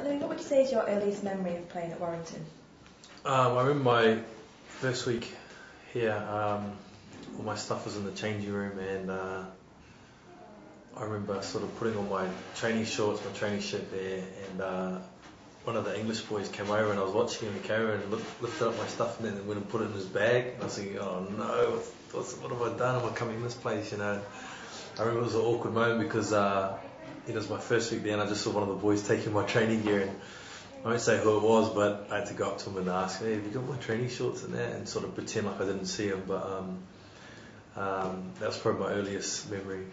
then what would you say is your earliest memory of playing at Warrington? I remember my first week here, all my stuff was in the changing room, and I remember sort of putting on my training shorts, my training shirt there, and one of the English boys came over and I was watching him in the camera and lifted up my stuff and then went and put it in his bag. And I was thinking, oh no, what have I done? Am I coming in this place? You know, I remember it was an awkward moment because it was my first week there and I just saw one of the boys taking my training gear, and I won't say who it was, but I had to go up to him and ask, hey, have you got my training shorts in there? And sort of pretend like I didn't see him, but that was probably my earliest memory.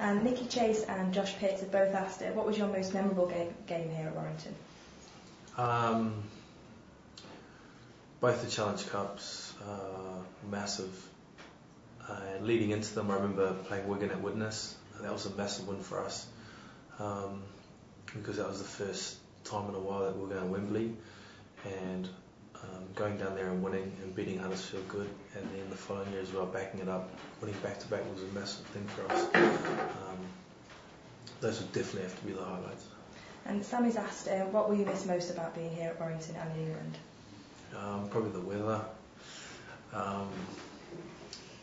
And Nicky Chase and Josh Pitts have both asked, what was your most memorable game here at Warrington? Both the Challenge Cups, massive. And leading into them, I remember playing Wigan at Widnes. That was a massive win for us, because that was the first time in a while that we were going to Wembley, and going down there and winning and beating Huddersfield good, and then the following year as well, backing it up, winning back-to-back was a massive thing for us. Those would definitely have to be the highlights. And Sammy's asked, what will you miss most about being here at Warrington and in England? Probably the weather.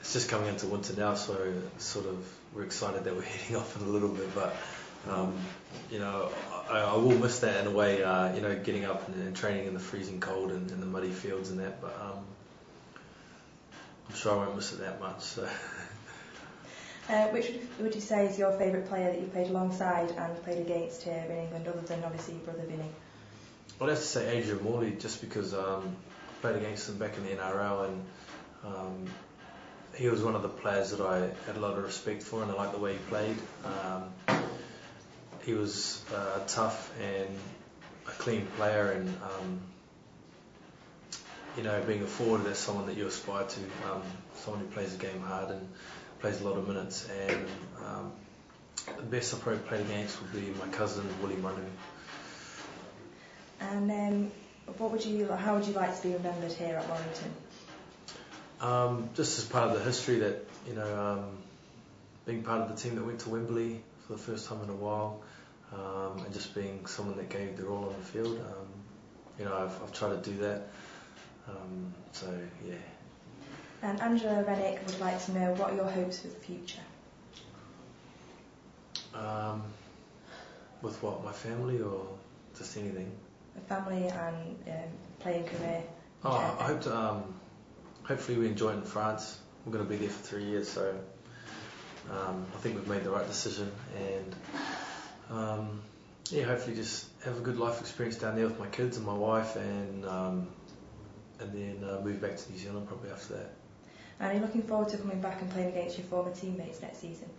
It's just coming into winter now, so sort of we're excited that we're heading off in a little bit, but you know, I will miss that in a way, you know, getting up and training in the freezing cold and in the muddy fields and that, but I'm sure I won't miss it that much. So. Which would you say is your favourite player that you played alongside and played against here in England, other than obviously your brother Vinny? I'd have to say Adrian Morley, just because I played against him back in the NRL, and he was one of the players that I had a lot of respect for, and I liked the way he played. He was tough and a clean player, and you know, being a forward, that's someone that you aspire to, someone who plays the game hard and plays a lot of minutes. And the best I probably played against would be my cousin Willie Manu. And how would you like to be remembered here at Warrington? Just as part of the history that, you know, being part of the team that went to Wembley for the first time in a while, and just being someone that gave their all on the field. You know, I've tried to do that. So yeah. And Angela Rennick would like to know, what are your hopes for the future? With what, my family or just anything? The family and playing career. Oh, I hope to. Hopefully we enjoy it in France. We're going to be there for 3 years, so I think we've made the right decision, and yeah, hopefully just have a good life experience down there with my kids and my wife, and then move back to New Zealand probably after that. And are you looking forward to coming back and playing against your former teammates next season?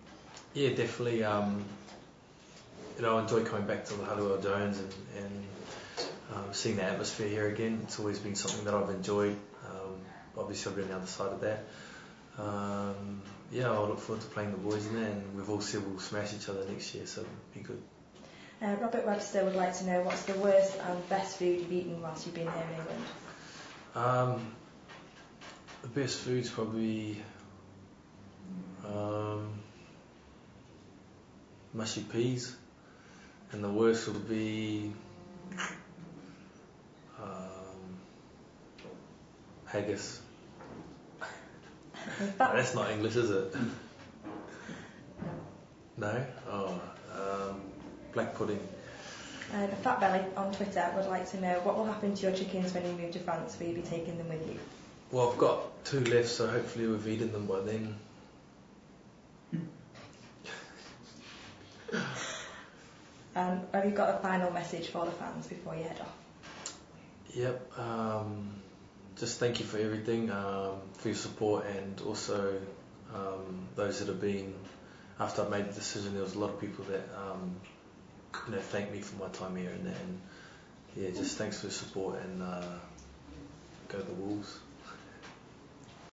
Yeah, definitely. You know, I enjoy coming back to the Halliwell Jones and seeing the atmosphere here again. It's always been something that I've enjoyed. Obviously, I've been on the other side of that. Yeah, I look forward to playing the boys in there, and we've all said we'll smash each other next year, so it'll be good. Robert Webster would like to know, what's the worst and best food you've eaten whilst you've been here in England? The best food's probably mushy peas, and the worst would be haggis. No, that's not English, is it? No? Oh, black pudding. And Fat Belly on Twitter would like to know, what will happen to your chickens when you move to France? Will you be taking them with you? Well, I've got 2 left, so hopefully we've eaten them by then. Have you got a final message for the fans before you head off? Yep. Just thank you for everything, for your support, and also those that have been, after I made the decision, there was a lot of people that you know, thanked me for my time here and that, and yeah, just thanks for the support, and go the Wolves.